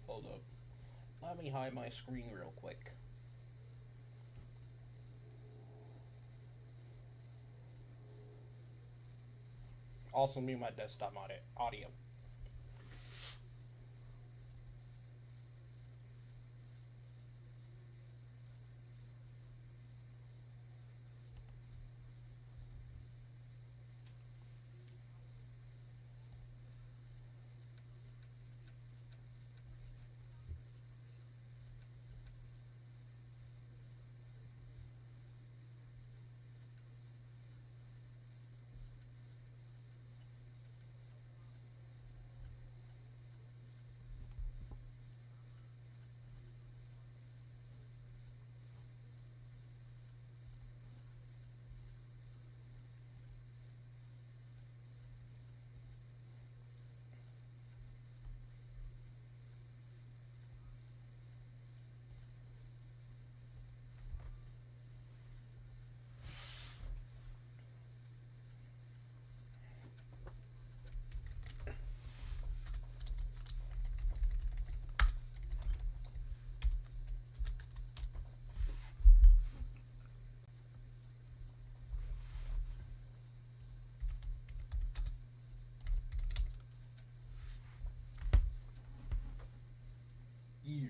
Hold up. Let me hide my screen real quick. Also mute my desktop audio. You.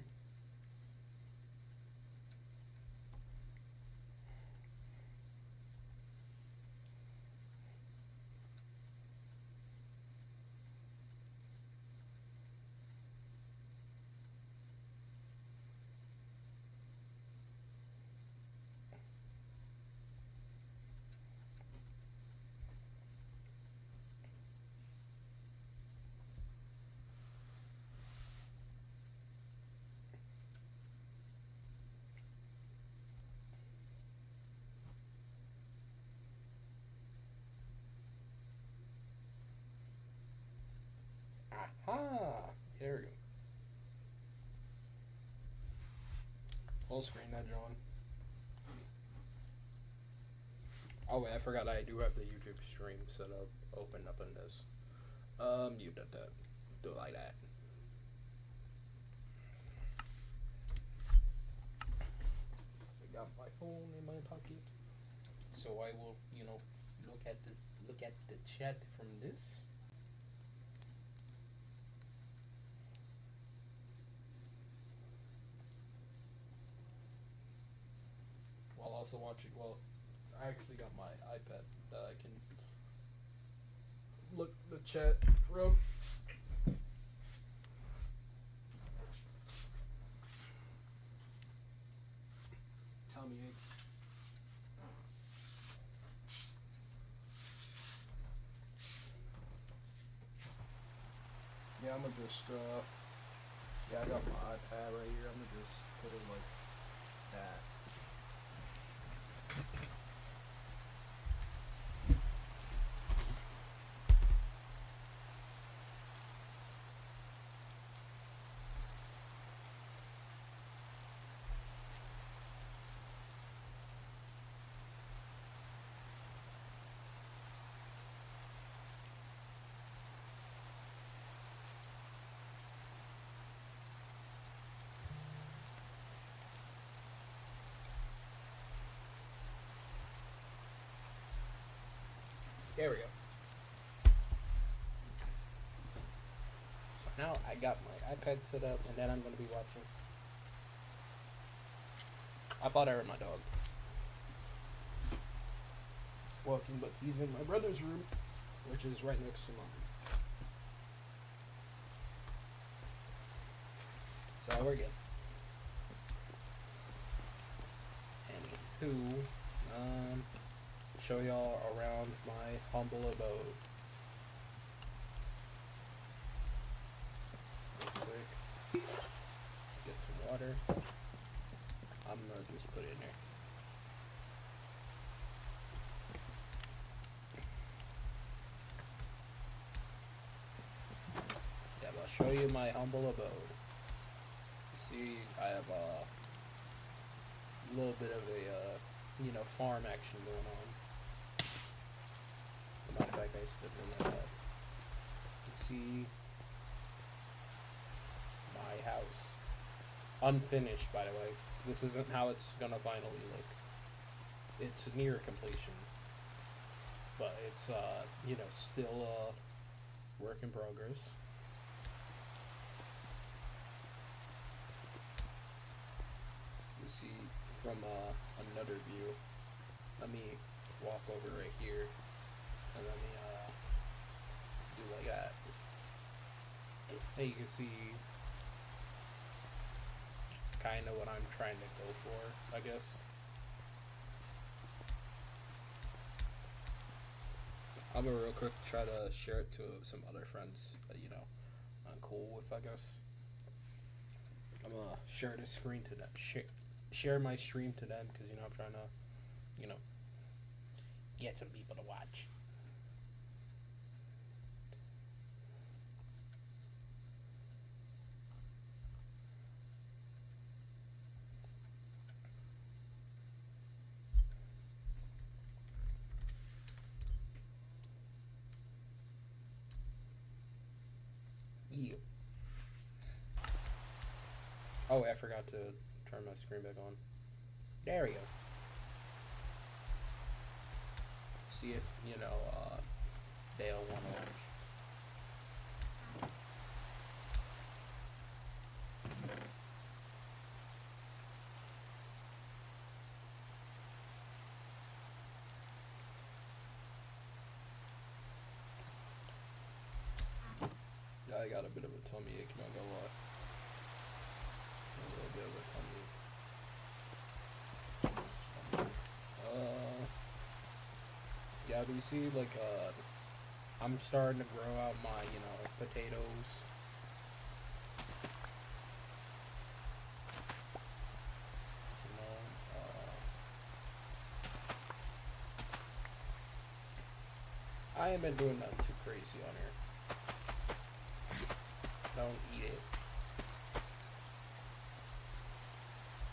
Aha! There we go. Full screen that, John. Oh wait, I forgot I do have the YouTube stream set up, opened up in this. You did that. Do it like that. I got my phone in my pocket, so I will, look at the chat from this. While also watching. Well, I actually got my iPad that I can look the chat from. Tell me. Yeah, I'm gonna just yeah, I got my iPad right here. I'm gonna just put it like that. There we go. So now I got my iPad set up, and then I'm going to be watching. I thought I heard my dog walking, but he's in my brother's room, which is right next to mine. So we're good. Anywho, show y'all around my humble abode. Real quick. Get some water. I'm gonna just put it in there. Yeah, I'll show you my humble abode. See, I have little bit of a farm action going on. As a matter of fact, I stepped in that. You see my house. Unfinished, by the way. This isn't how it's gonna finally look. It's near completion. But it's, still a work in progress. You see from another view. Let me walk over right here. And let me, do like that. And you can see kind of what I'm trying to go for, I guess. I'm gonna real quick try to share it to some other friends that I'm cool with, I guess. I'm gonna share the screen to them, share my stream to them because I'm trying to get some people to watch. Yeah. Oh, I forgot to turn my screen back on. There we go. See if, they'll want to watch. I got a bit of a tummy ache, not gonna lie. A little bit of a tummy. Yeah, but you see, like, I'm starting to grow out my, potatoes. I ain't been doing nothing too crazy on here. Don't eat it.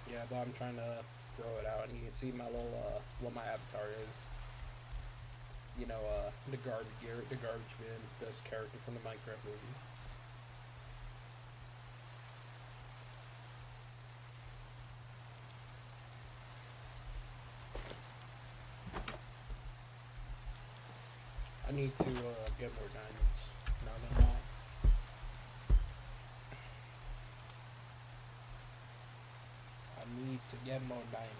Yeah, but I'm trying to grow it out, and you can see my little, what my avatar is. The garbage bin, this character from the Minecraft movie. I need to, get more diamonds. Not gonna lie. I need to get more diamonds.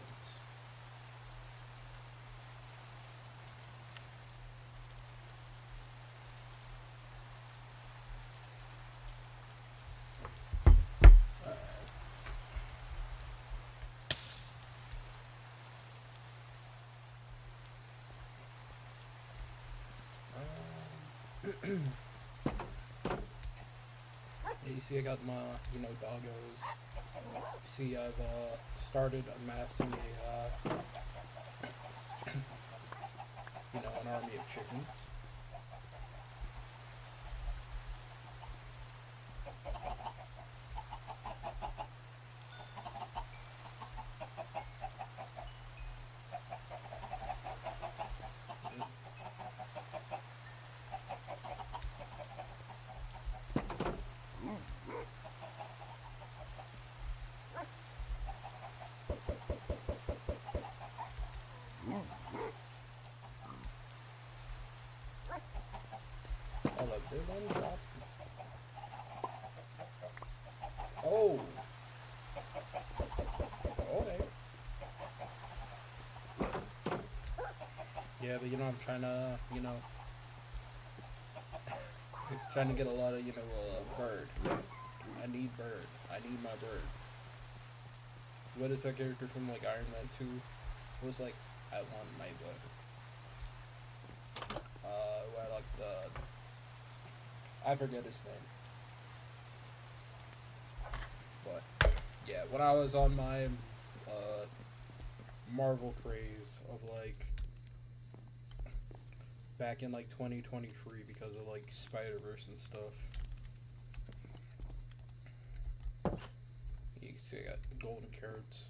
You see I got my, doggos. See I've, started amassing an army of chickens. Hold up, did one drop? Oh! Okay. Yeah, but I'm trying to, trying to get a lot of, bird. I need bird. I need my bird. What is that character from, like, Iron Man 2? It was like, I want my bird. Where, like, I forget his name. But, yeah, when I was on my, Marvel craze of, like, back in, like, 2023 because of, like, Spider-Verse and stuff. You can see I got golden carrots.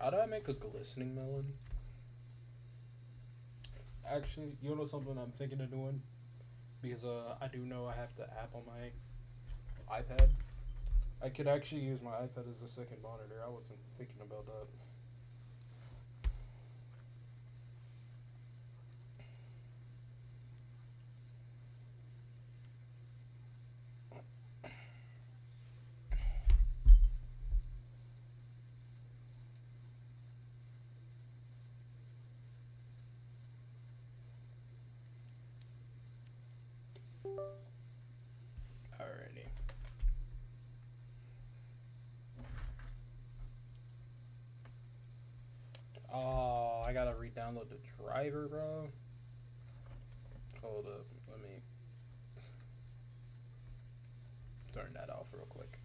How do I make a glistening melon? Actually, you know something I'm thinking of doing? Because I do know I have the app on my iPad. I could actually use my iPad as a second monitor. I wasn't thinking about that. Alrighty. Oh, I gotta re-download the driver, bro. Hold up, let me turn that off real quick.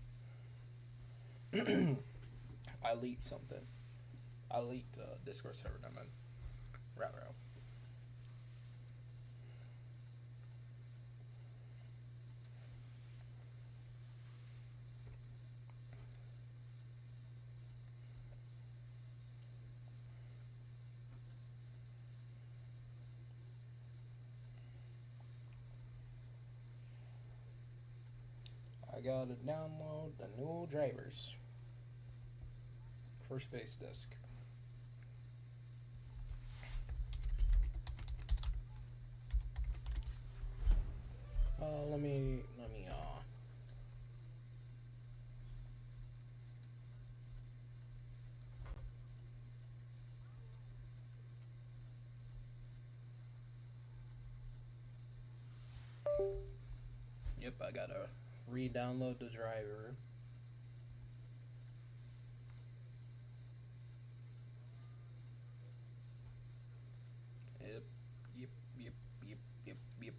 I leaked something. I leaked Discord server. I'm in. Right. I gotta download the new drivers for Space Disk. Let me Yep, I gotta re-download the driver. Yep, yep, yep, yep, yep, yep.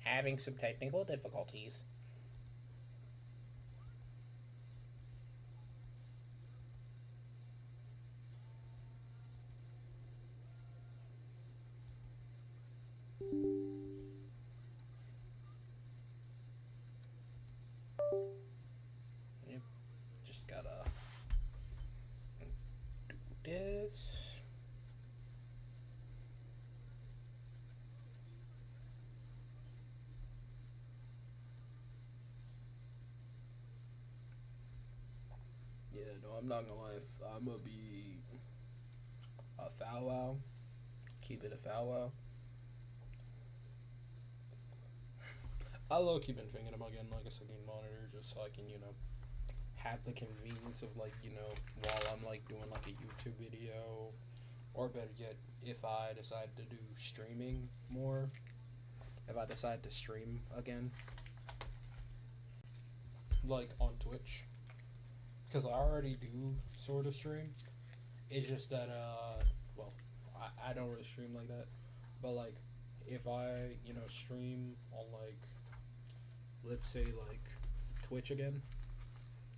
Having some technical difficulties. Yep, just gotta do this. Yeah, no, I'm not gonna lie. I'm gonna be a foul wow. Keep it a foul wow. I low key been thinking about getting like a second monitor just so I can, have the convenience of like, while I'm like doing like a YouTube video, or better yet, if I decide to do streaming more, if I decide to stream again, like on Twitch, because I already do sort of stream. It's just that, well, I don't really stream like that, but like, if I, stream on like, let's say like Twitch again,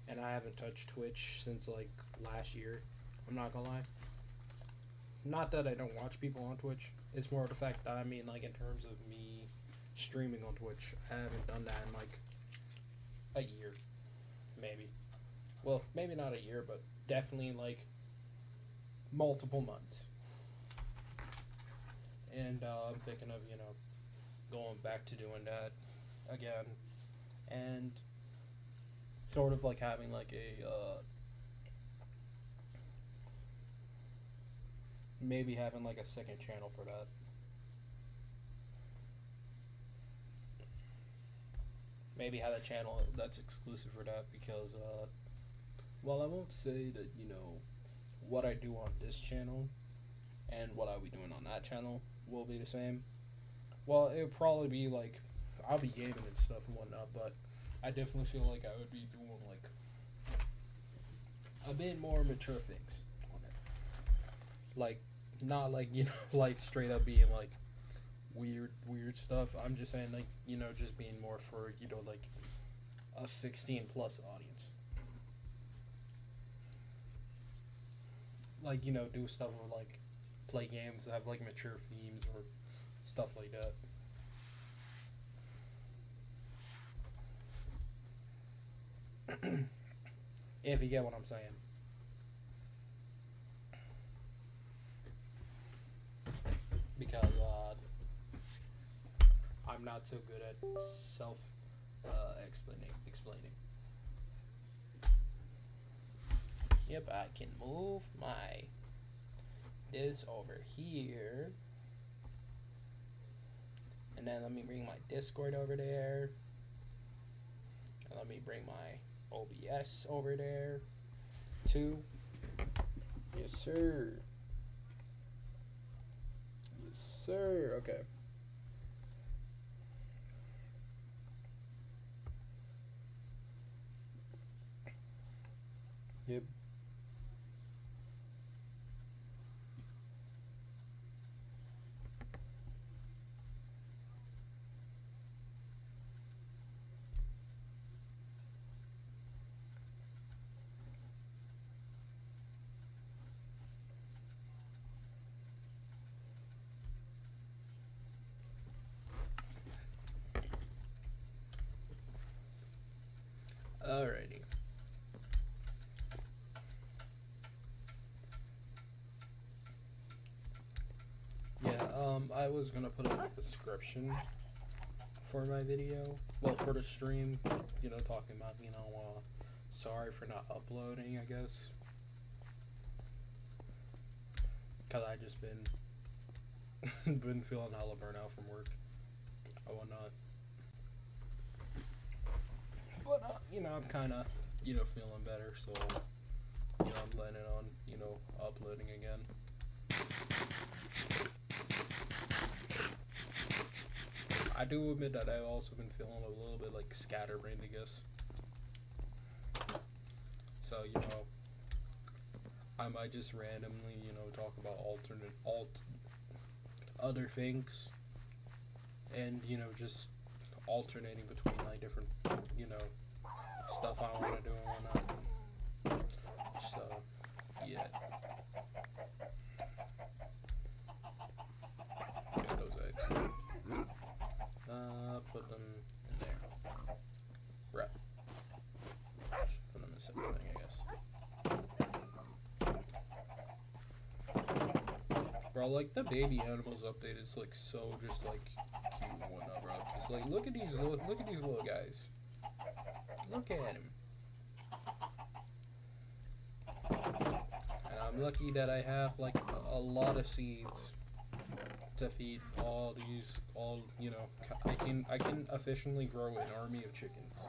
and I haven't touched Twitch since like last year. I'm not gonna lie. Not that I don't watch people on Twitch. It's more the fact that I mean, like, in terms of me streaming on Twitch, I haven't done that in like a year, maybe. Well, maybe not a year, but definitely like multiple months. And I'm thinking of, going back to doing that again, and sort of like having like a maybe having like a second channel for that. Maybe have a channel that's exclusive for that because, well, I won't say that, what I do on this channel and what I'll be doing on that channel will be the same. Well, it would probably be like, I'll be gaming and stuff and whatnot, but I definitely feel like I would be doing like a bit more mature things on it. Like, not like, like straight up being like weird stuff. I'm just saying, like, just being more for, like a 16 plus audience. Like, do stuff with like play games that have like mature themes or stuff like that. If you get what I'm saying. Because I'm not so good at self explaining. Yep, I can move my this over here. And then let me bring my Discord over there. And let me bring my OBS over there too. Yes, sir. Yes, sir. Okay. Yep. Alrighty. Yeah, I was gonna put a description for my video. Well, for the stream, talking about, sorry for not uploading, I guess. Cause I just been feeling hella burnout from work and whatnot. But, I'm kind of, feeling better, so, I'm planning on, uploading again. I do admit that I've also been feeling a little bit, like, scatterbrained, I guess. So, I might just randomly, talk about other things. And, just alternating between, like, different, stuff I want to do and whatnot. So, yeah. Get those eggs. Put them in there. Right. Put them in separate thing, I guess. Bro, like, the baby animals update is, like, so just, like, cute and whatnot, bro. Just, like, look at these little guys. Look at him. And I'm lucky that I have, like, a lot of seeds to feed all, I can efficiently grow an army of chickens.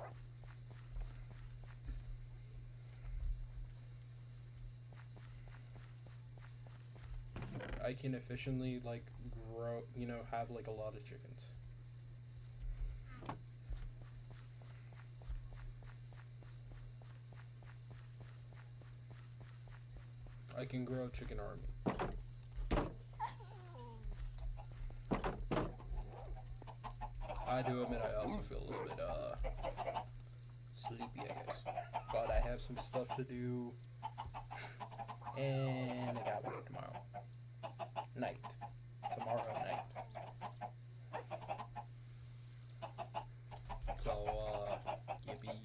I can efficiently, like, grow, have, like, a lot of chickens. I can grow a chicken army. I do admit I also feel a little bit, sleepy, I guess. But I have some stuff to do. And I got work tomorrow. Tomorrow night. So, yippee.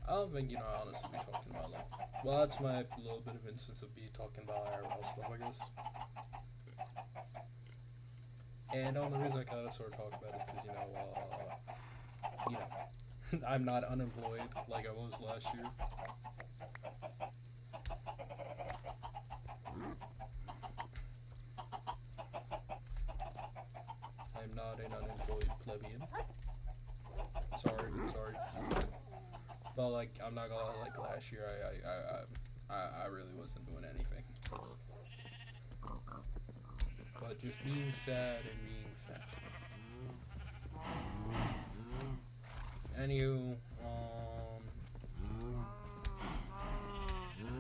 I don't think, honestly be talking about, like, well, that's my little bit of instance of me talking about IRL stuff, I guess. And the reason I kind of sort of talk about it is because, I'm not unemployed like I was last year. I'm not an unemployed plebeian. Sorry. But, like, I'm not gonna lie, like, last year I really wasn't doing anything. But just being sad and being fat. Anywho,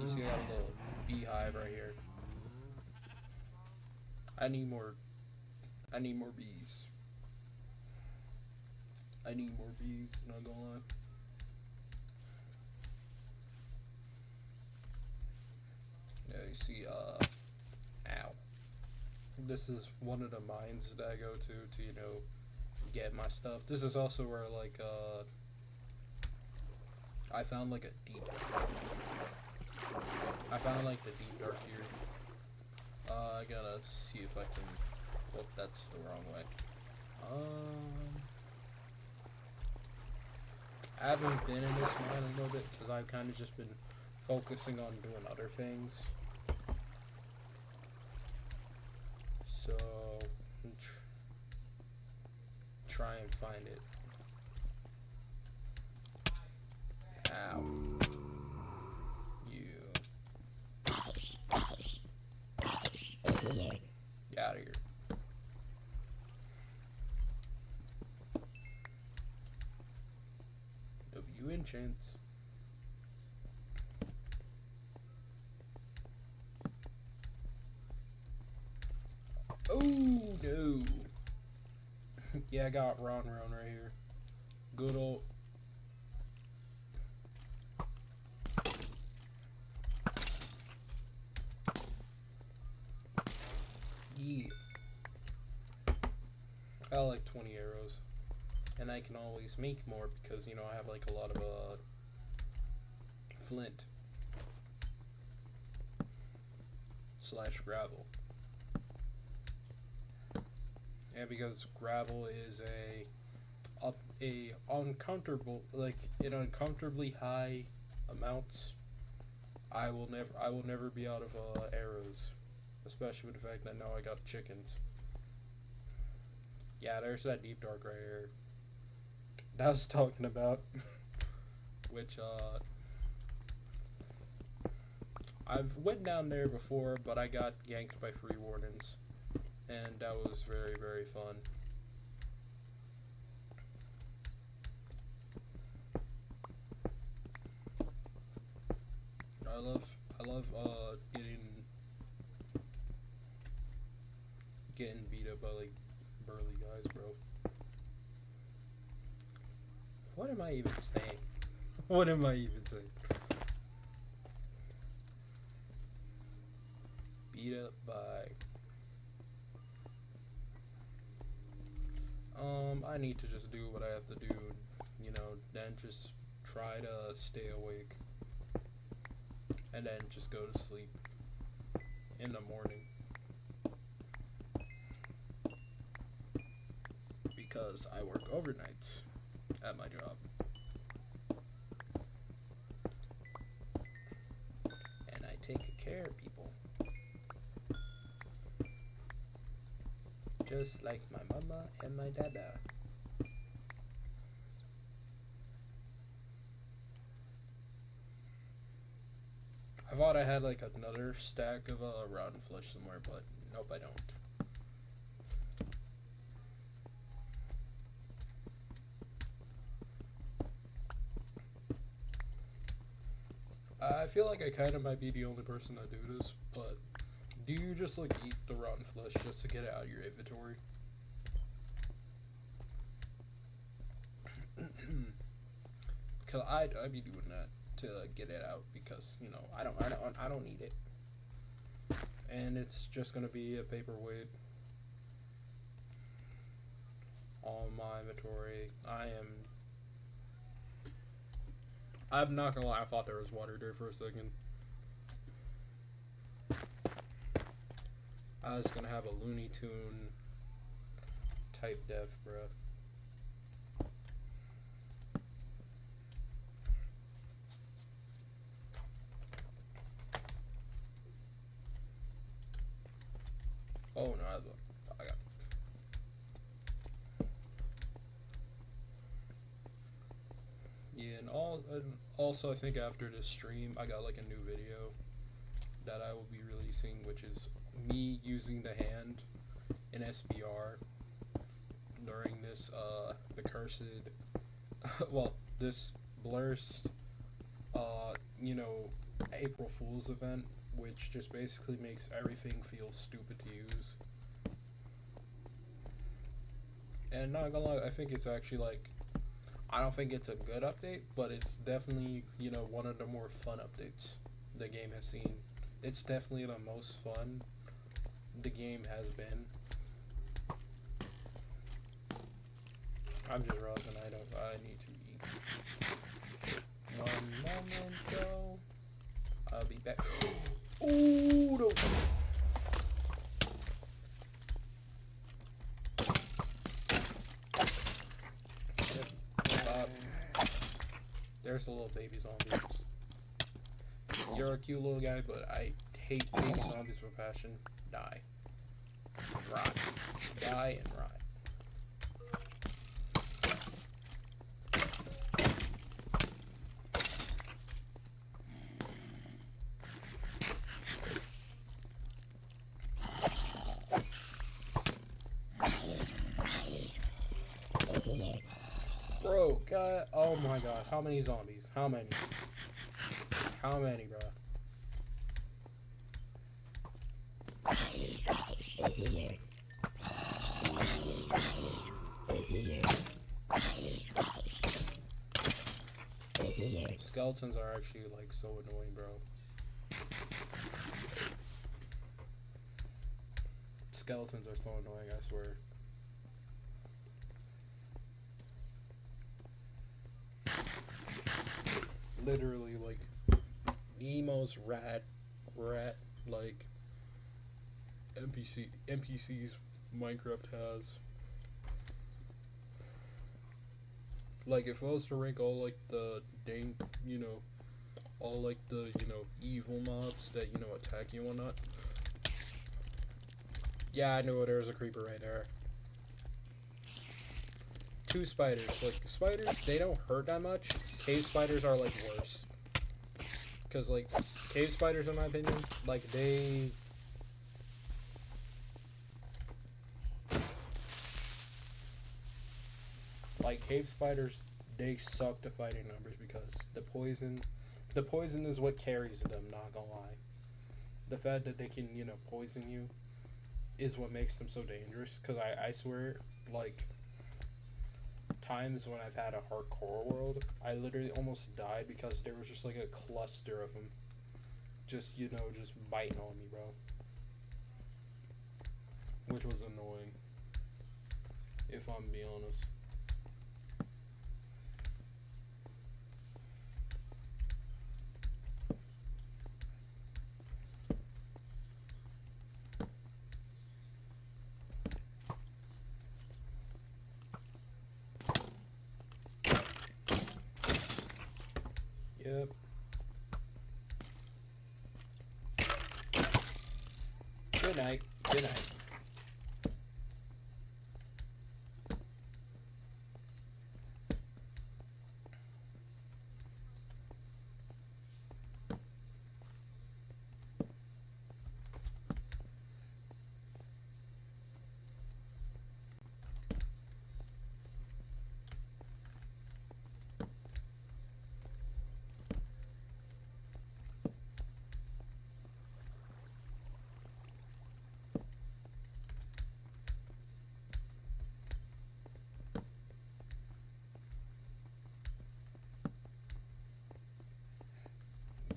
you see I got a little beehive right here. I need more. I need more bees. I need more bees. Not gonna lie. Yeah, you see, ow. This is one of the mines that I go to, get my stuff. This is also where, like, I found, like, I found, like, the deep dark here. I gotta see if I can, oh, that's the wrong way. I haven't been in this mine a little bit, because I've kind of just been focusing on doing other things. So, try and find it. Ow. You. Get out of here. Nope, you enchants. Oh no. Yeah, I got Ron right here. Good old. Yeah. I got like 20 arrows. And I can always make more because, I have like a lot of flint / gravel. And because gravel is a uncomfortable, like in uncomfortably high amounts, I will never be out of arrows, especially with the fact that now I got chickens. Yeah, there's that deep dark right here that I was talking about, which I've went down there before, but I got yanked by free wardens, and that was very, very fun. I love getting beat up by like burly guys, bro. What am I even saying? What am I even saying? Beat up by. I need to just do what I have to do, then just try to stay awake. And then just go to sleep in the morning. Because I work overnights at my job. And I take care of people. Just like my mama and my dada. I thought I had like another stack of rotten flesh somewhere, but nope, I don't. I feel like I kind of might be the only person that do this, but do you just like eat the rotten flesh just to get it out of your inventory? Cause I'd be doing that to get it out because I don't need it, and it's just gonna be a paperweight on my inventory. I'm not gonna lie, I thought there was water there for a second. I was gonna have a Looney Tune type death, bruh. Oh no, I got. Yeah, and also I think after this stream, I got like a new video that I will be releasing, which is me using the hand in SBR during this the cursed, well, this blurst, April Fool's event, which just basically makes everything feel stupid to use. And not gonna lie, I think it's actually like, I don't think it's a good update, but it's definitely, one of the more fun updates the game has seen. It's definitely the most fun the game has been. I'm just realizing I need to eat. One moment, though. I'll be back. Ooh, no. There's a little baby zombie. You're a cute little guy, but I hate baby zombies with passion. Die. Rot. Die and rot. Bro, God, oh my god, how many zombies? How many? How many, bro? Skeletons are actually like so annoying, bro. Skeletons are so annoying, I swear. Literally, like, the most rat, like, NPCs Minecraft has. Like, if I was to rank all, like, the dang, all, like, the, evil mobs that, attack you and whatnot. Yeah, I knew there was a creeper right there. 2 spiders. Like, spiders, they don't hurt that much. Cave spiders are, like, worse. Because, like, cave spiders, in my opinion, like, Like, cave spiders, they suck to fight in numbers because the poison is what carries them, not gonna lie. The fact that they can, poison you is what makes them so dangerous. Because I swear, like, times when I've had a hardcore world, I literally almost died because there was just like a cluster of them just biting on me, bro, which was annoying, if I'm being honest. Yep. Good night. Good night.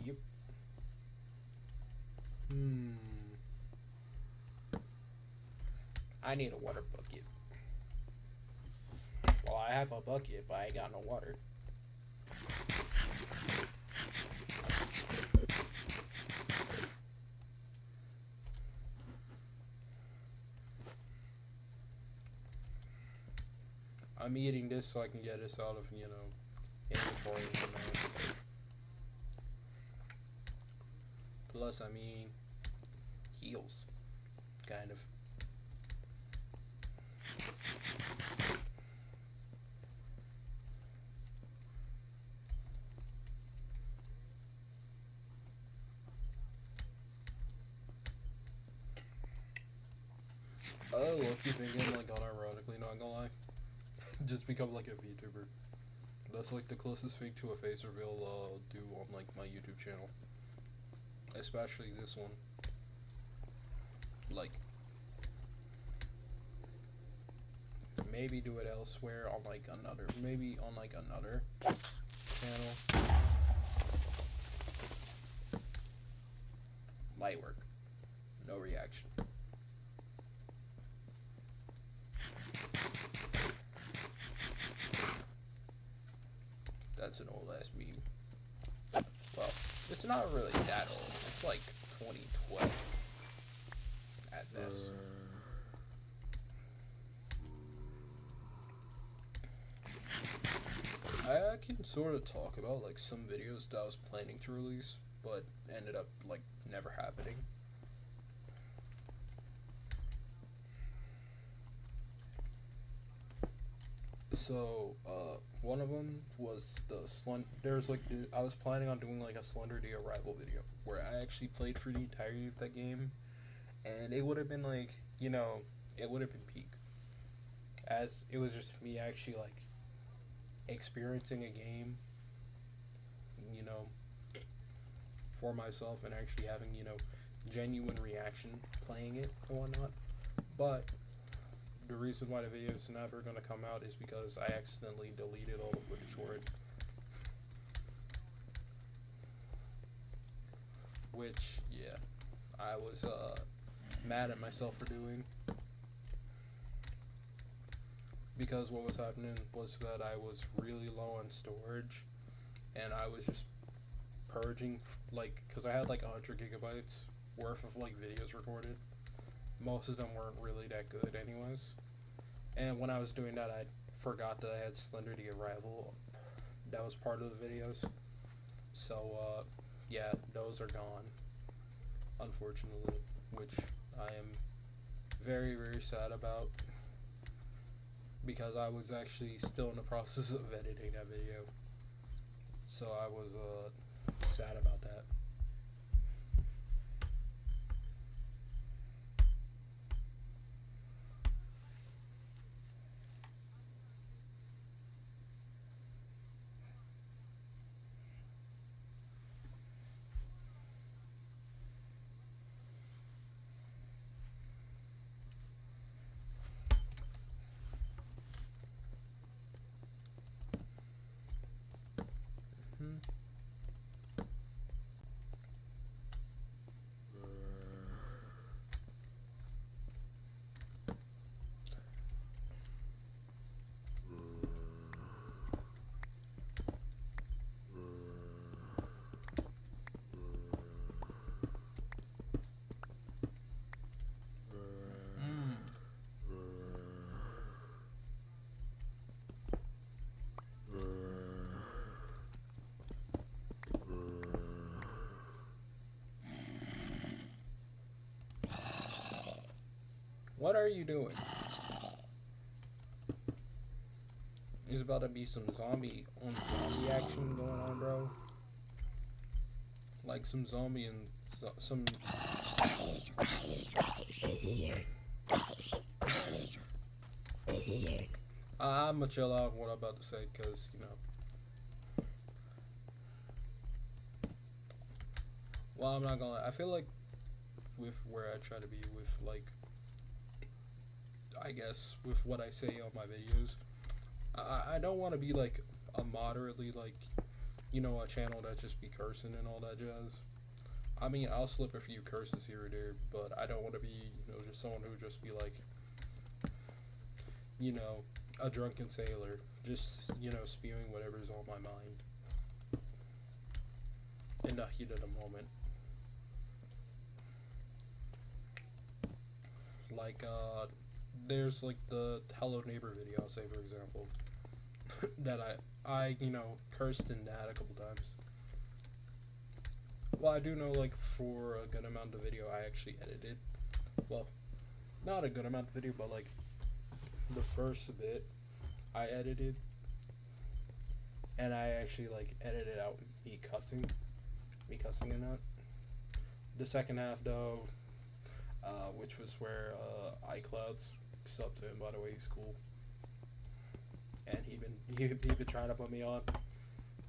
Yep. I need a water bucket. Well, I have a bucket, but I ain't got no water. I'm eating this so I can get this out of, inventory. Plus, I mean, heals, kind of. Oh, look, you thinking, like, unironically, not gonna lie. Just become, like, a VTuber. That's, like, the closest thing to a face reveal I'll do on, like, my YouTube channel. Especially this one. Like, maybe do it elsewhere on like another, maybe on like another channel. Light work. No reaction. That's an old ass meme. Well, it's not really that old. It's like 2012 at best. I can sort of talk about like some videos that I was planning to release, but ended up like never happening. So, one of them was the there's like I was planning on doing like a Slender Day Arrival video where I actually played for the entirety of that game, and it would have been like, you know, it would have been peak, as it was just me actually like experiencing a game, you know, for myself and actually having, you know, genuine reaction playing it and whatnot. But the reason why the video is never going to come out is because I accidentally deleted all the footage for it. Which, yeah, I was mad at myself for doing. Because what was happening was that I was really low on storage, and I was just purging, like, because I had like 100 gigabytes worth of like videos recorded. Most of them weren't really that good anyways. And when I was doing that, I forgot that I had Slender the Arrival. That was part of the videos. So, yeah, those are gone, unfortunately, which I am very, very sad about, because I was actually still in the process of editing that video. So I was sad about that. What are you doing? There's about to be some zombie action going on, bro. Like some zombie and some. I'm gonna chill out on what I'm about to say, because, you know. Well, I'm not gonna. I feel like with where I try to be with, like, I guess, with what I say on my videos, I don't want to be like a moderately, like, you know, a channel that just be cursing and all that jazz. I mean, I'll slip a few curses here or there, but I don't want to be, you know, just someone who just be like, you know, a drunken sailor, just, you know, spewing whatever's on my mind in the heat of the moment. Like, there's like the Hello Neighbor video, I'll say, for example, that I, you know, cursed in that a couple times. Well, I do know, like, for a good amount of video, I actually edited. Well, not a good amount of video, but, like, the first bit, I edited. And I actually, like, edited out me cussing in that. The second half, though, which was where, iClouds subbed to him, by the way, he's cool. And he been trying to put me on,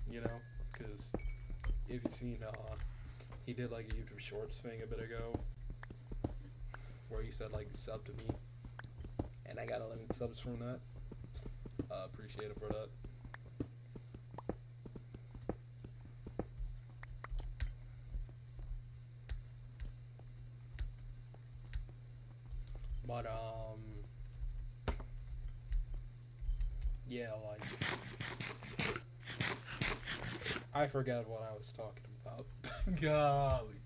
you know, because if you've seen, he did like a YouTube Shorts thing a bit ago, where he said like sub to me, and I got 11 subs from that. Appreciate it for that. But yeah, like I forgot what I was talking about. Golly,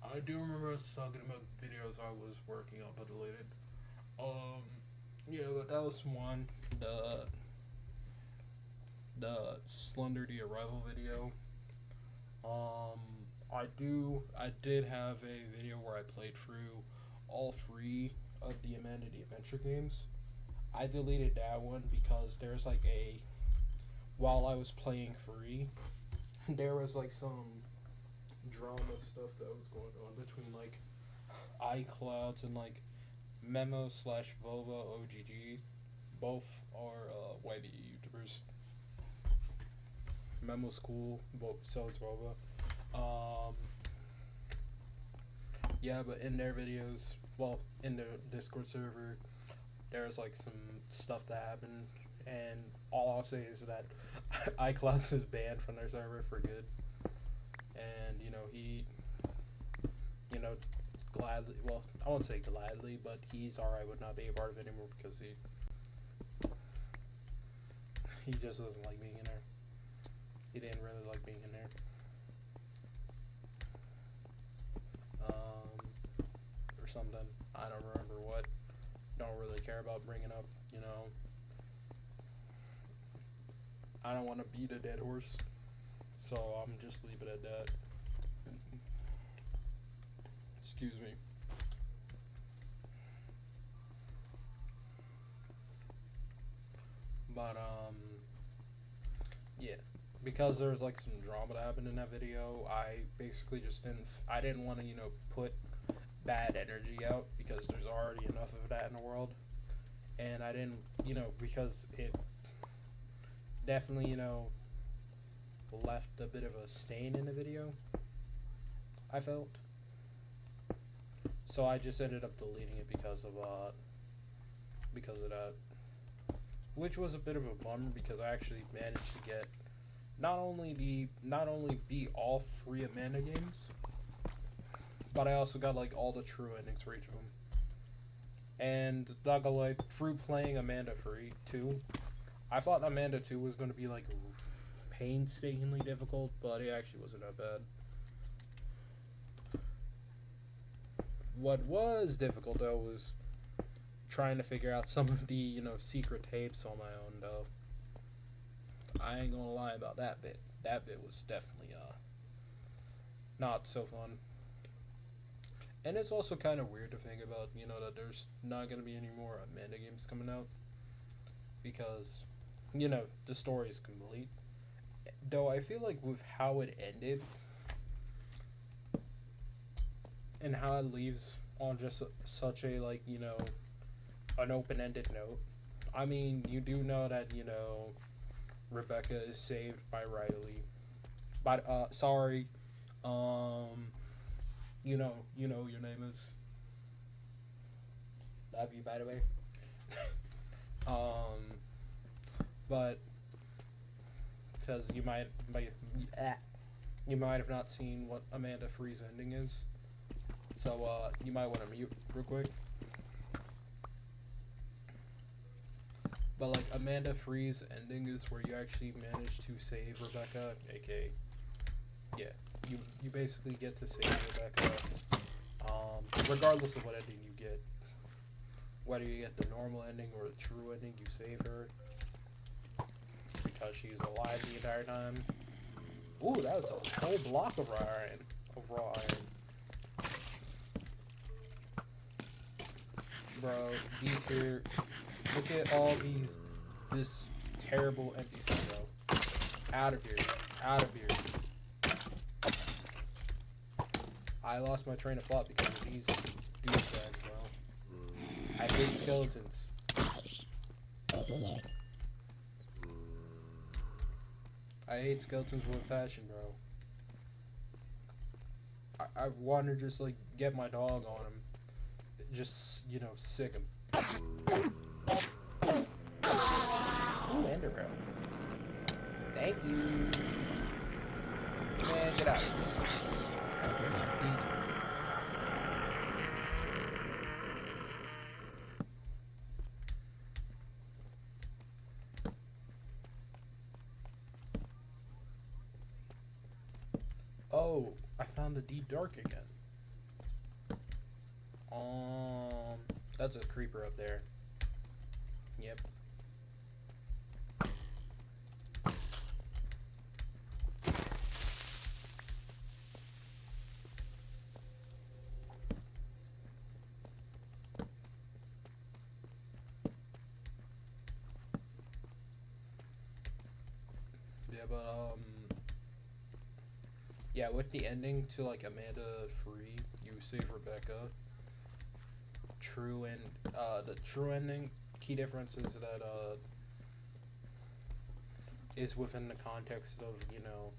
I do remember us talking about videos I was working on, but deleted. Um, yeah, but that was one. The Slender the Arrival video. Um, I did have a video where I played through all three of the Amanda the Adventure games. I deleted that one because there's like a while I was playing free, there was like some drama stuff that was going on between like iClouds and like Memo slash Vova OGG. Both are YB YouTubers. Memo's cool, but so is Vova. Um, yeah, but in their videos, well, in the Discord server, there's like some stuff that happened, and all I'll say is that iClouds is banned from their server for good. And he, gladly, well, I won't say gladly, but he's alright with not being a part of it anymore because he just doesn't like being in there. He didn't really like being in there. Or something. I don't remember what. Don't really care about bringing up, I don't want to beat a dead horse. So I'm just leave it at that. Excuse me. But yeah, because there's like some drama that happened in that video, I basically just didn't want to put bad energy out because there's already enough of that in the world, and I didn't because it definitely left a bit of a stain in the video, I felt. So I just ended up deleting it because of that, which was a bit of a bummer because I actually managed to get not only beat all 3 Amanda games, but I also got like all the true endings for each of them. And not gonna lie, through playing Amanda 2, I thought Amanda 2 was gonna be like painstakingly difficult, but it actually wasn't that bad. What was difficult though was trying to figure out some of the secret tapes on my own though. I ain't gonna lie about that bit. That bit was definitely not so fun. And it's also kind of weird to think about, that there's not gonna be any more Amanda games coming out because the story is complete. Though I feel like with how it ended and how it leaves on just such a an open-ended note. I mean, you do know that Rebecca is saved by Riley, but sorry, your name is. Love you, by the way. But because you might have not seen what Amanda Free's ending is, so you might want to mute real quick. But like Amanda Free's ending is where you actually manage to save Rebecca, aka you basically get to save Rebecca, regardless of what ending you get. Whether you get the normal ending or the true ending, you save her because she's alive the entire time. Ooh, that was a whole block of raw iron. Bro, here. Look at all this terrible empty stuff, bro. Out of here. I lost my train of thought because of these douchebags, bro. I hate skeletons. I hate skeletons with passion, bro. I want to just like get my dog on him, just sick him. Ooh, ender pearl. Thank you. Man, get out. Eat. Oh, I found the deep dark again. That's a creeper up there. Yep. Yeah, but yeah, with the ending to like Amanda free, you save Rebecca. True and the true ending key difference is that is within the context of, you know,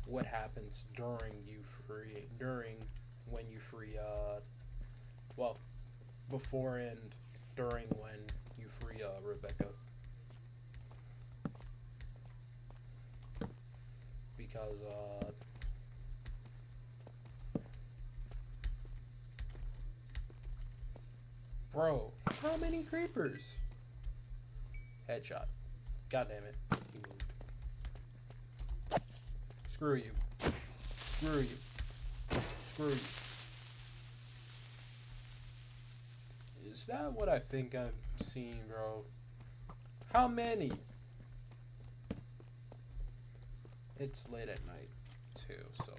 what happens during when you free well, before and during when you free Rebecca. Because bro, how many creepers? Headshot. God damn it. He moved. Screw you. Screw you. Screw you. Is that what I think I'm seeing, bro? How many? It's late at night, too, so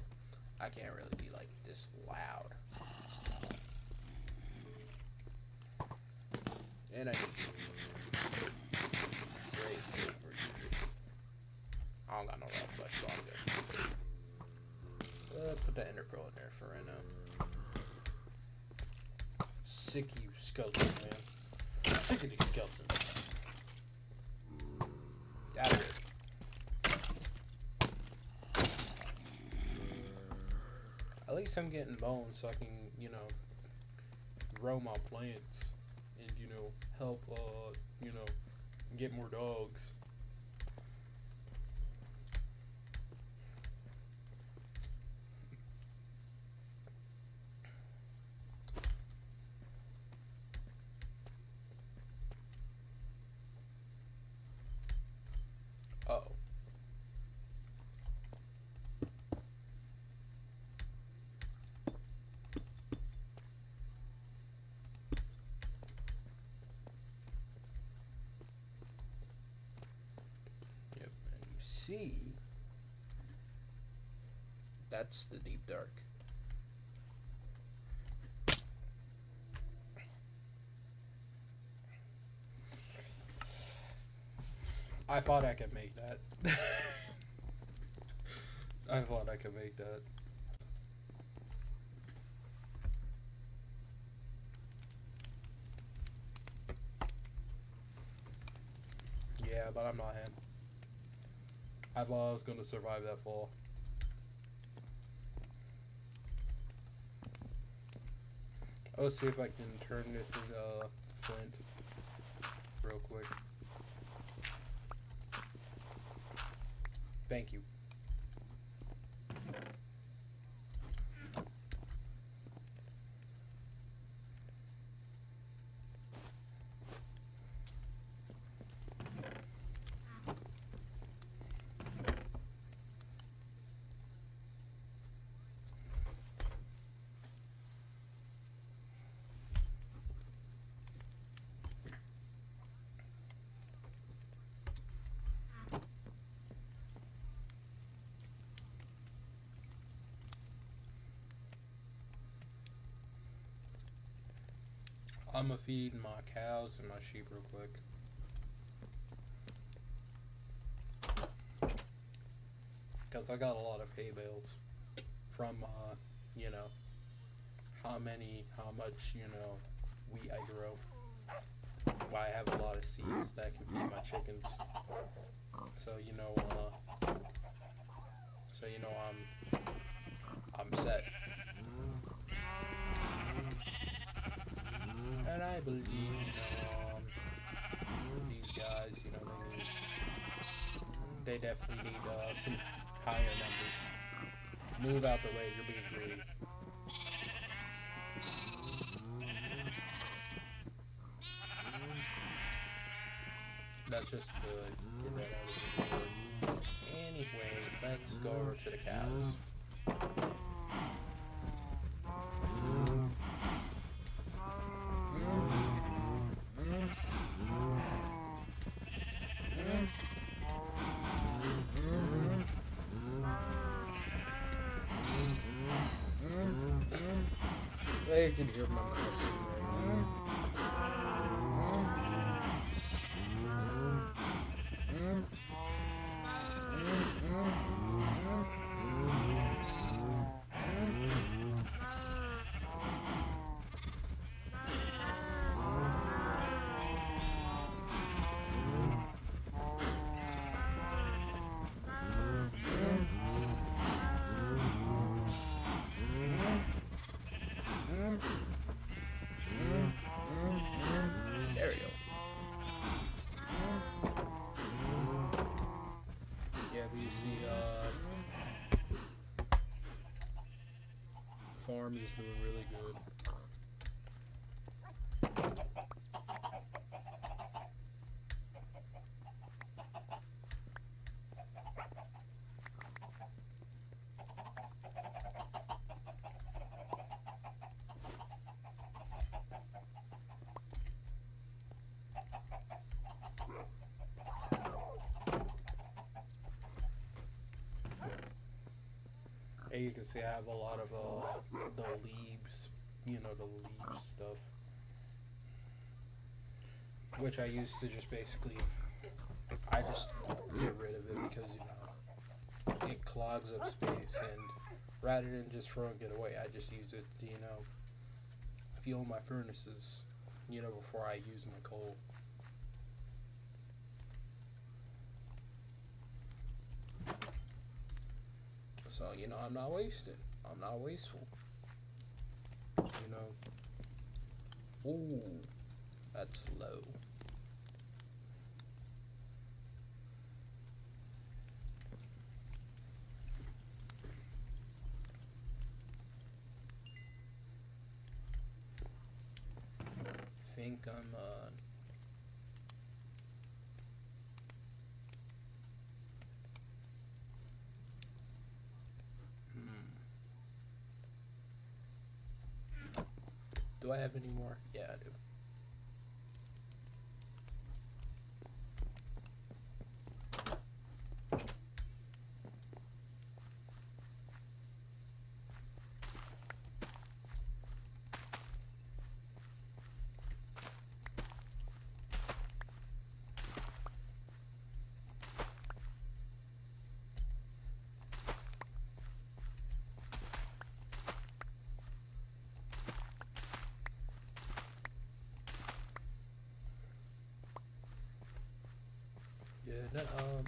I can't really be, like, this loud. And I need great. I don't got no rough flesh, so I'm good. Put the ender pearl in there for right now. Sick of you skeletons, man. Sick of these skeletons. Out of here. At least I'm getting bones so I can, you know, grow my plants and, you know, help, you know, get more dogs. Oh. Yep, and you see, that's the deep dark. I thought I could make that. I thought I could make that. Yeah, but I'm not him. I thought I was gonna survive that fall. Let's see if I can turn this into flint real quick. Thank you. I'm gonna feed my cows and my sheep real quick. Because I got a lot of hay bales from, you know, how much, you know, wheat I grow. Well, I have a lot of seeds that can feed my chickens. So, you know, I'm set. And I believe, you know, these guys, you know, they need they definitely need some higher numbers. Move out the way, you're being greedy. That's just to get that out of the way. Anyway, let's go over to the cows. You can hear my There we go. Yeah, but you see, farm is doing really good. And you can see I have a lot of the leaves, the leaf stuff, which I used to just basically, I just get rid of it because it clogs up space, and rather than just throwing it away, I just use it to fuel my furnaces, before I use my coal. So, I'm not wasting. I'm not wasteful. Ooh, that's low. Think I'm, Do I have any more? Yeah, I do. Yeah,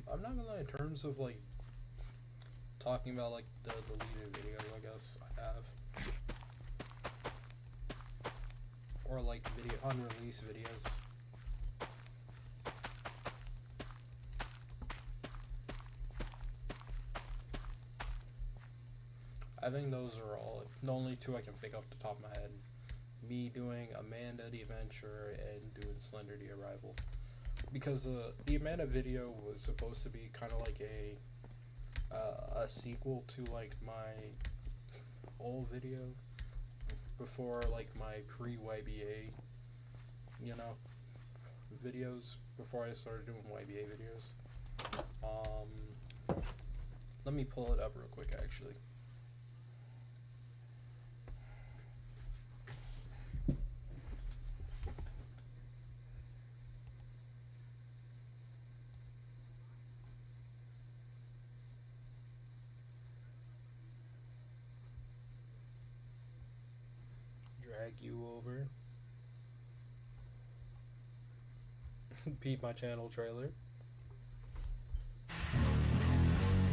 I'm not gonna lie, in terms of like talking about like the deleted videos, I guess I have, or like unreleased videos. I think those are all the only two I can think off the top of my head. Me doing Amanda the Adventure and doing Slender the Arrival. Because the Amanda video was supposed to be kind of like a sequel to like my old video before like my pre-YBA, videos, before I started doing YBA videos. Let me pull it up real quick actually. Drag you over. Beat my channel trailer.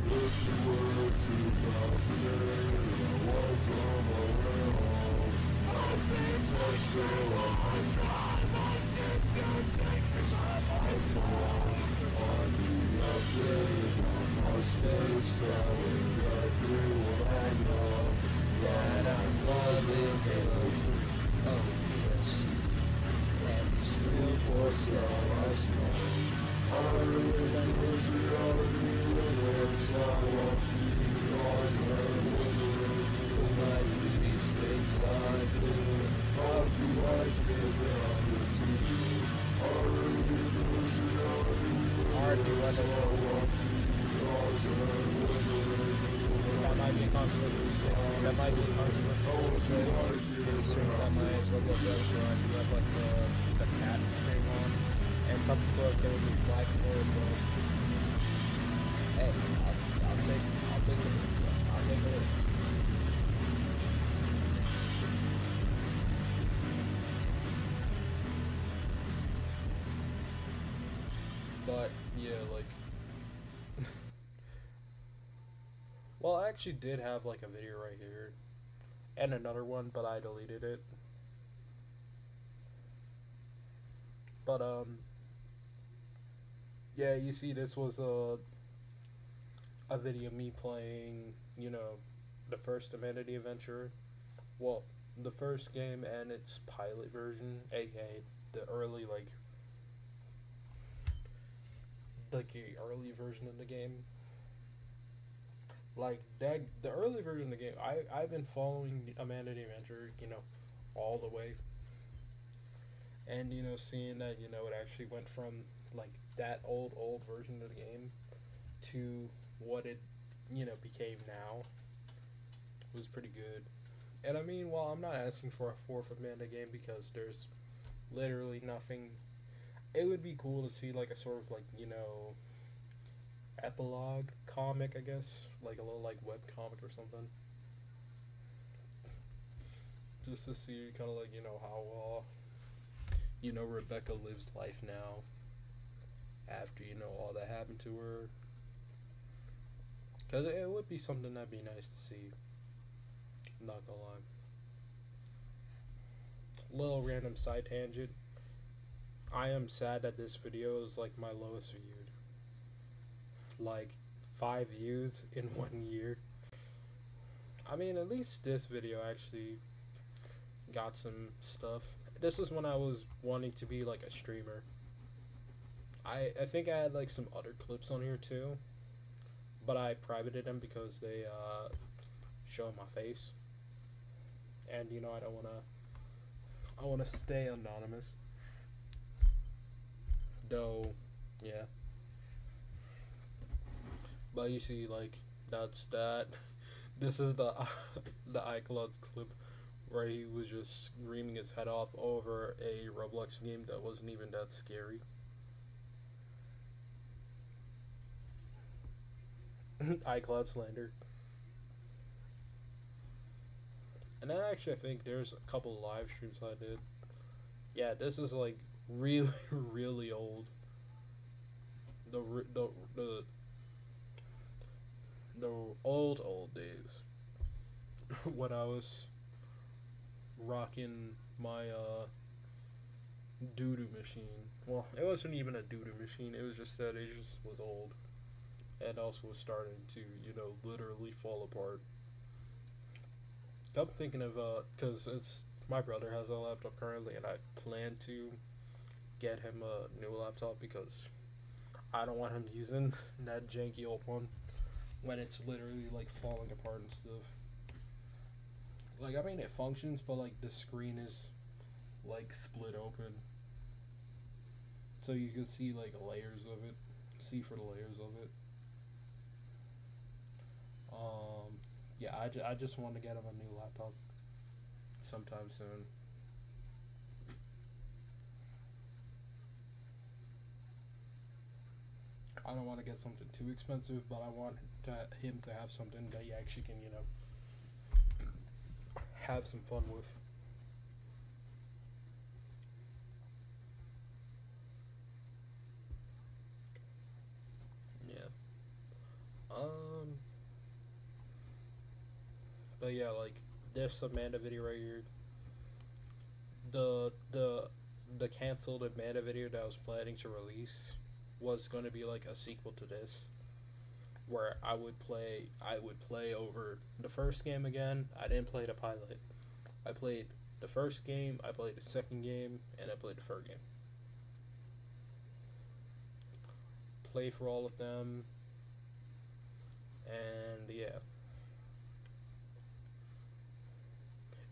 If you were 2008, I was on my way home. Things are still I phone on the updated RP Wonderworld. That might be a controversial thing. That might be a controversial thing. Maybe soon that might look up that where I do have like the cat thing on. And some people are giving me flack for it, but hey, I'll take the I'll take the hits. But yeah, like well, I actually did have like a video right here and another one, but I deleted it. But yeah, you see, this was a video of me playing, the first Amenity Adventure. Well, the first game and its pilot version, aka the early like the early version of the game. Like that, the early version of the game, I've been following Amenity Adventure, all the way, and seeing that it actually went from like that old version of the game to what it became now was pretty good. And I mean, while I'm not asking for a fourth Amanda game because there's literally nothing, it would be cool to see like a sort of like epilogue comic, I guess, like a little like web comic or something, just to see kind of like how Rebecca lives life now after all that happened to her. Because it would be something that'd be nice to see. I'm not gonna lie. Little random side tangent. I am sad that this video is like my lowest viewed. Like 5 views in 1 year. I mean, at least this video actually got some stuff. This is when I was wanting to be like a streamer. I think I had like some other clips on here too, but I privated them because they show my face, and I wanna stay anonymous. Though, yeah. But you see, like that's that. This is the the iCloud clip where he was just screaming his head off over a Roblox game that wasn't even that scary. iCloud slander. And then actually, I think there's a couple live streams I did. Yeah, this is like really, really old. The the the the old days when I was rocking my doo doo machine. Well, it wasn't even a doo doo machine. It was just that it just was old and also was starting to literally fall apart. I'm thinking of because it's my brother has a laptop currently, and I plan to get him a new laptop because I don't want him using that janky old one when it's literally like falling apart and stuff. Like, I mean, it functions, but like the screen is like split open, so you can see like layers of it. See for the layers of it. Yeah, I just want to get him a new laptop sometime soon. I don't want to get something too expensive, but I want him to have something that he actually can, have some fun with. Yeah. Um. But yeah, like this Amanda video right here. The canceled Amanda video that I was planning to release was going to be like a sequel to this, where I would play over the first game again. I didn't play the pilot. I played the first game, I played the second game, and I played the third game. play for all of them, and yeah.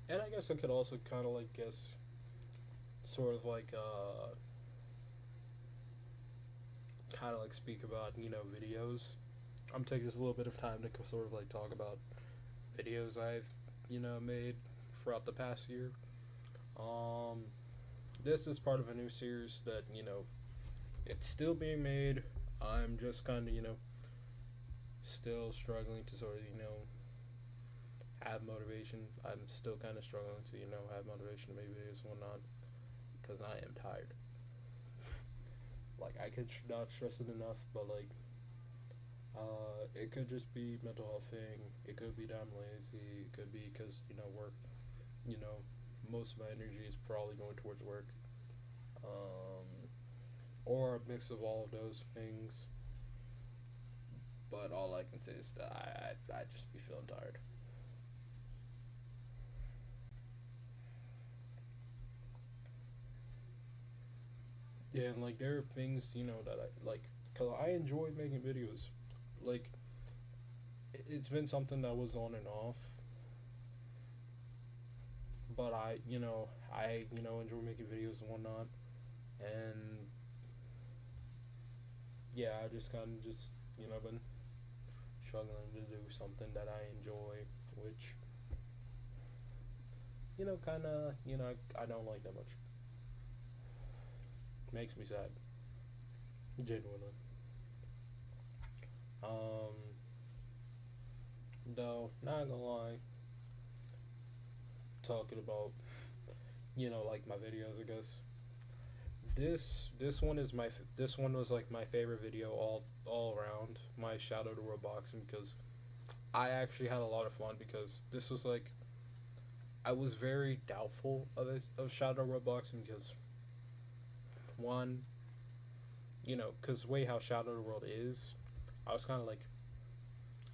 And I guess I could also kind of like guess, sort of like kind of like speak about videos. I'm taking just a little bit of time to sort of like talk about videos I've made throughout the past year. Um, this is part of a new series that it's still being made. I'm just kind of still struggling to sort of have motivation. I'm still kind of struggling to have motivation to make videos and whatnot because I am tired. Like I could not stress it enough, but like it could just be mental health thing. It could be that I'm lazy. It could be because work. You know, most of my energy is probably going towards work. Um, or a mix of all of those things. But all I can say is that I just be feeling tired. Yeah, and like there are things that I like, cause I enjoy making videos. Like it's been something that was on and off, but I enjoy making videos and whatnot, and yeah, I just kind of just been struggling to do something that I enjoy, which kind of I don't like that much. Makes me sad, genuinely. Um, though not gonna lie, talking about like my videos, I guess this one was like my favorite video all around. My shout out to World Boxing because I actually had a lot of fun because this was like I was very doubtful of shout out World Boxing because one because way how shout out World is, I was kind of like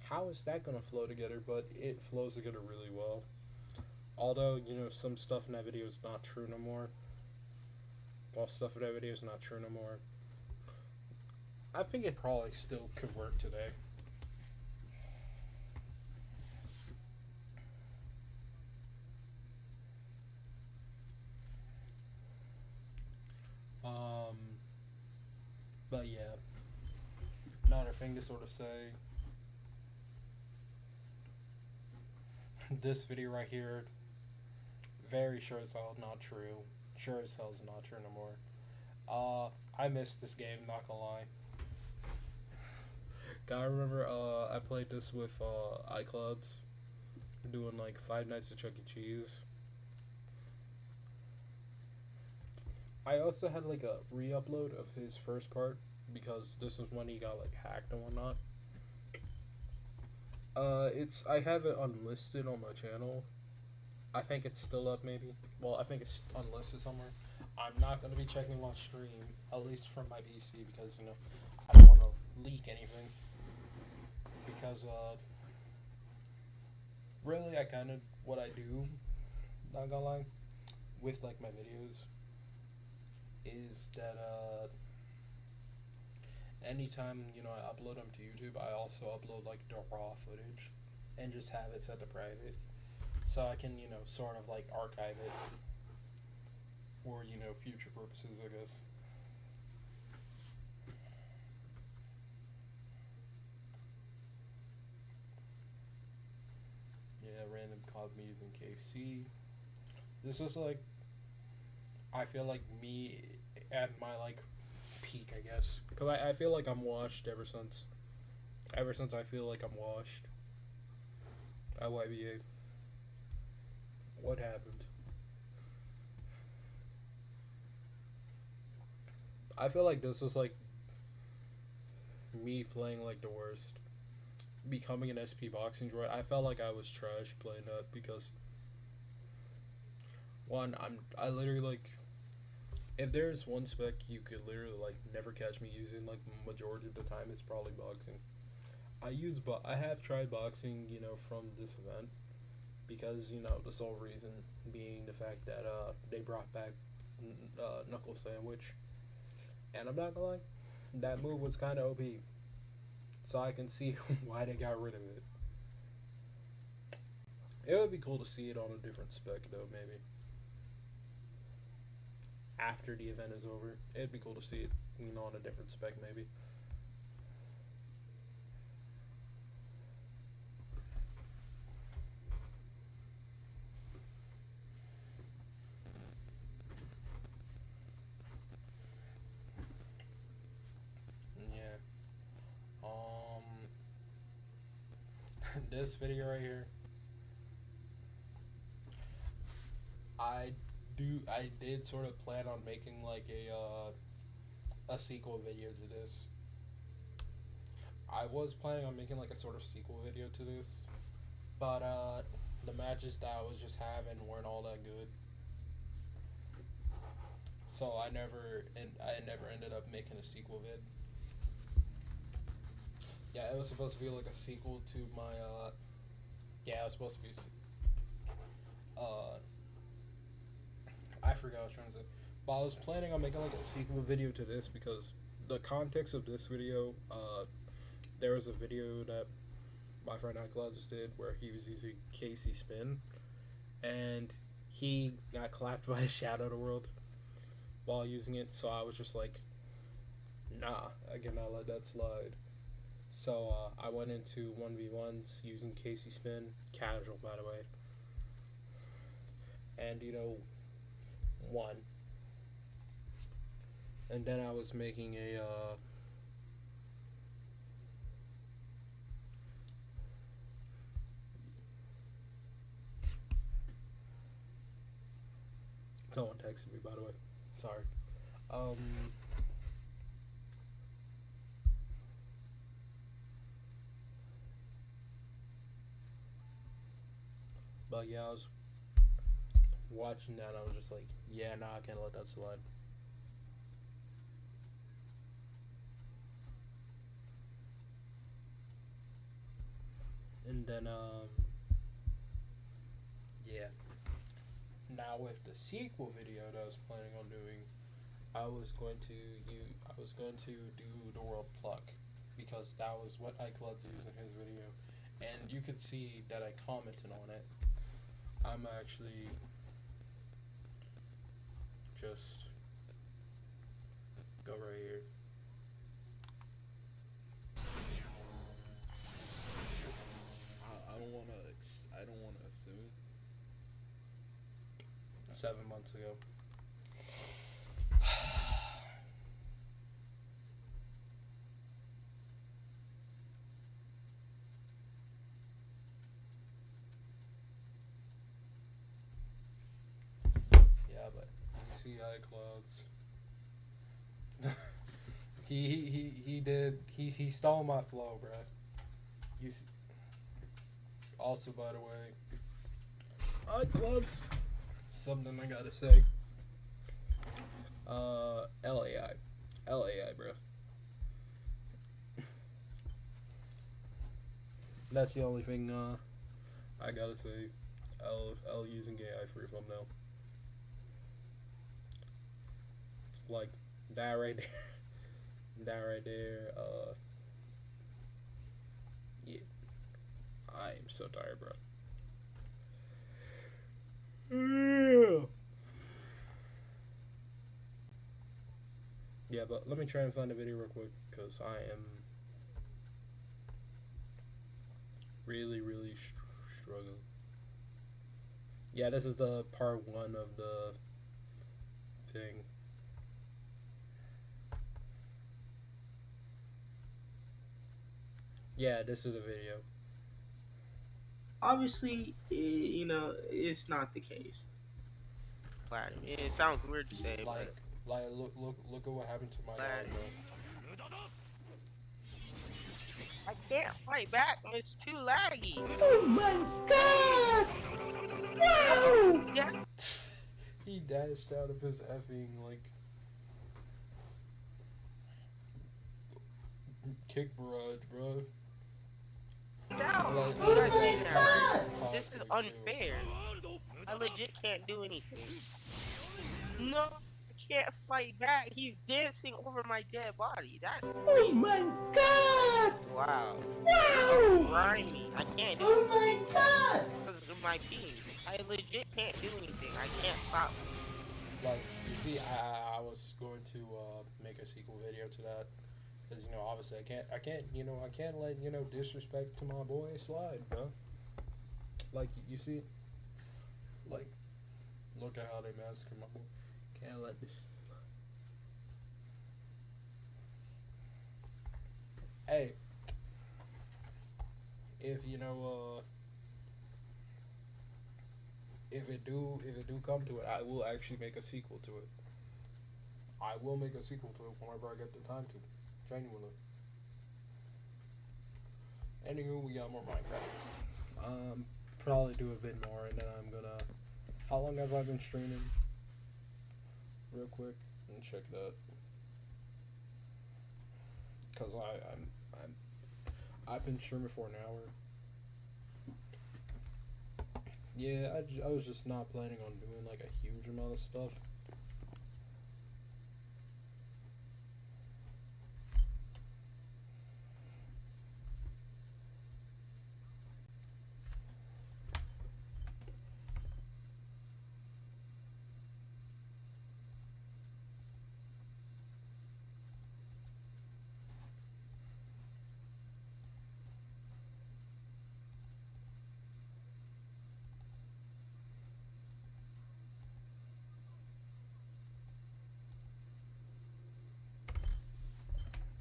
how is that gonna flow together, but it flows together really well. Although some stuff in that video is not true no more. While stuff in that video is not true no more, I think it probably still could work today. Um, but yeah, another thing to sort of say, this video right here, very sure as hell not true. Sure as hell is not true no more. I missed this game, not gonna lie. I remember I played this with iClouds, doing like Five Nights at Chuck E. Cheese. I also had like a re-upload of his first part because this was when he got like hacked and whatnot. It's I have it unlisted on my channel. I think it's still up, maybe. Well, I think it's unlisted somewhere. I'm not gonna be checking my stream, at least from my PC, because I don't want to leak anything. Because really, I kind of what I do, not gonna lie, with like my videos, is that anytime I upload them to YouTube, I also upload like the raw footage, and just have it set to private, so I can sort of like archive it for future purposes, I guess. Yeah, random called me using KFC. This is like I feel like me at my like peak, I guess, because I feel like I'm washed ever since I feel like I'm washed. YBA. What happened? I feel like this was like me playing like the worst. Becoming an SP boxing droid, I felt like I was trash playing that because one, I literally like if there's one spec you could literally like never catch me using like majority of the time, it's probably boxing. I have tried boxing, from this event because the sole reason being the fact that they brought back knuckle sandwich, and I'm not gonna lie, that move was kind of OP. So I can see why they got rid of it. It would be cool to see it on a different spec though, maybe. After the event is over. It'd be cool to see it, on a different spec maybe. Yeah. This video right here, I did sort of plan on making like a sequel video to this. I was planning on making like a sort of sequel video to this, but the matches that I was just having weren't all that good. So I never ended up making a sequel vid. Yeah, it was supposed to be like a sequel to my yeah, it was supposed to be I forgot what I was trying to say. But I was planning on making like a sequel video to this because the context of this video, there was a video that my friend iCloud just did where he was using Casey Spin and he got clapped by a Shadow of the World while using it, so I was just like, nah, I cannot let that slide. So I went into 1v1s using Casey Spin, casual by the way, and won. And then I was making a someone texted me by the way. Sorry. But yeah, I was watching that and I was just like, yeah, nah, I can't let that slide. And then yeah. Now with the sequel video that I was planning on doing, I was going to do the World Pluck because that was what iCloud used in his video, and you could see that I commented on it. I'm actually just go right here. I don't want to assume. 7 months ago. Yeah, but you see iClouds. he stole my flow, bruh. You see, also, by the way, iClouds. Something I gotta say. LAI, bro. That's the only thing I gotta say. L using AI for your thumbnail. It's like that right there. That right there. Yeah. I am so tired, bro. Yeah, but let me try and find a video real quick because I am really struggling. Yeah, this is the part 1 of the thing. Yeah, this is the video. Obviously, it's not the case. Platinum. It sounds weird to say, Like, look at what happened to my dog, bro. I can't fight back. It's too laggy. Oh my god! Wow! Yeah. He dashed out of his effing, like, kick barrage, bro. Down. Like, What I say my now? God! This is unfair. I legit can't do anything. No, I can't fight back. He's dancing over my dead body. That's Oh crazy. my god! Wow. Wow! Grimy. I can't do Oh my god! because of my being. I legit can't do anything. I can't stop. Like, you see, I was going to make a sequel video to that. Because, you know, obviously I can't let, disrespect to my boy slide, bro. Like, you see, like, look at how they massacre my boy. Can't let this. Hey, if if it do come to it, I will actually make a sequel to it. I will make a sequel to it whenever I get the time to. Genuinely. Anywho, we got more Minecraft. Probably do a bit more, and then I'm gonna. How long have I been streaming? Real quick, and check that. Cause I've been streaming for an hour. Yeah, I was just not planning on doing like a huge amount of stuff.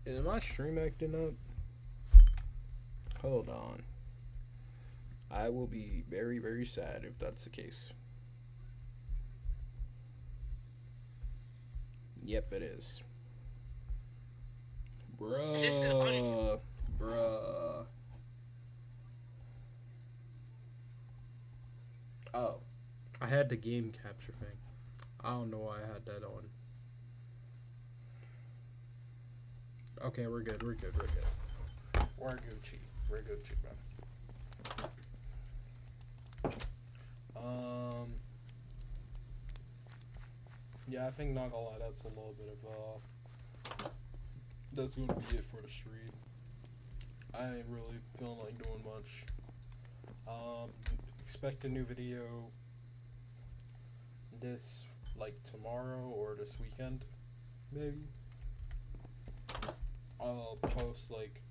Is my stream acting up? Hold on. I will be very, very sad if that's the case. Yep, it is. Bruh. Oh. I had the game capture thing. I don't know why I had that on. Okay, we're good. We're Gucci, bro. Yeah, I think not gonna lie, that's a little bit of that's gonna be it for the stream. I ain't really feeling like doing much. Expect a new video this like tomorrow or this weekend, maybe. I'll post like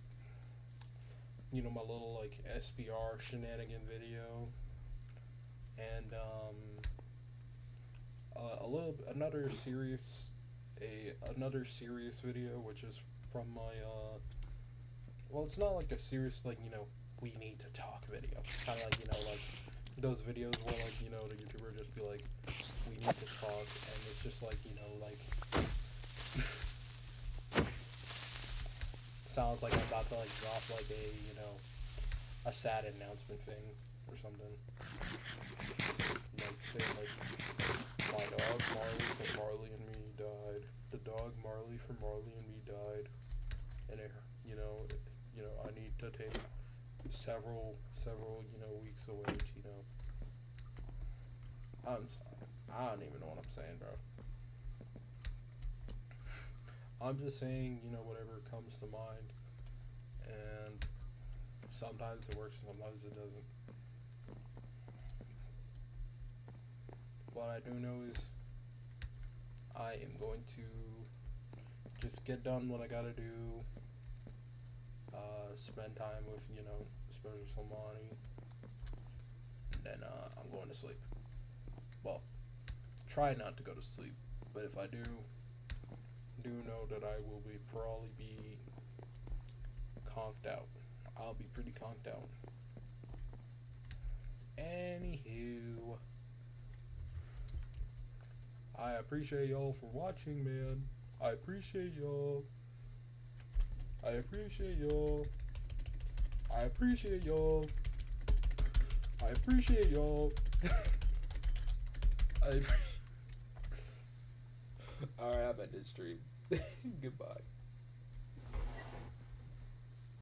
my little like SBR shenanigan video, and another serious video, which is from my well, it's not like a serious we need to talk video. Kind of like like those videos where like the YouTuber just be like, we need to talk, and it's just like like sounds like I'm about to like drop like a sad announcement thing or something. Like say like, my dog Marley from Marley and me died. The dog Marley from Marley and me died. And it, I need to take several weeks away. I'm sorry. I don't even know what I'm saying, bro. I'm just saying, whatever comes to mind, and sometimes it works, sometimes it doesn't. What I do know is I am going to just get done what I gotta do, spend time with, especially Somani, and then I'm going to sleep. Well, try not to go to sleep, but if I do know that I will probably be conked out. I'll be pretty conked out. Anywho, I appreciate y'all for watching, man. I appreciate y'all. I appreciate y'all. I appreciate y'all. I appreciate y'all. Alright, I'm at this stream. Goodbye.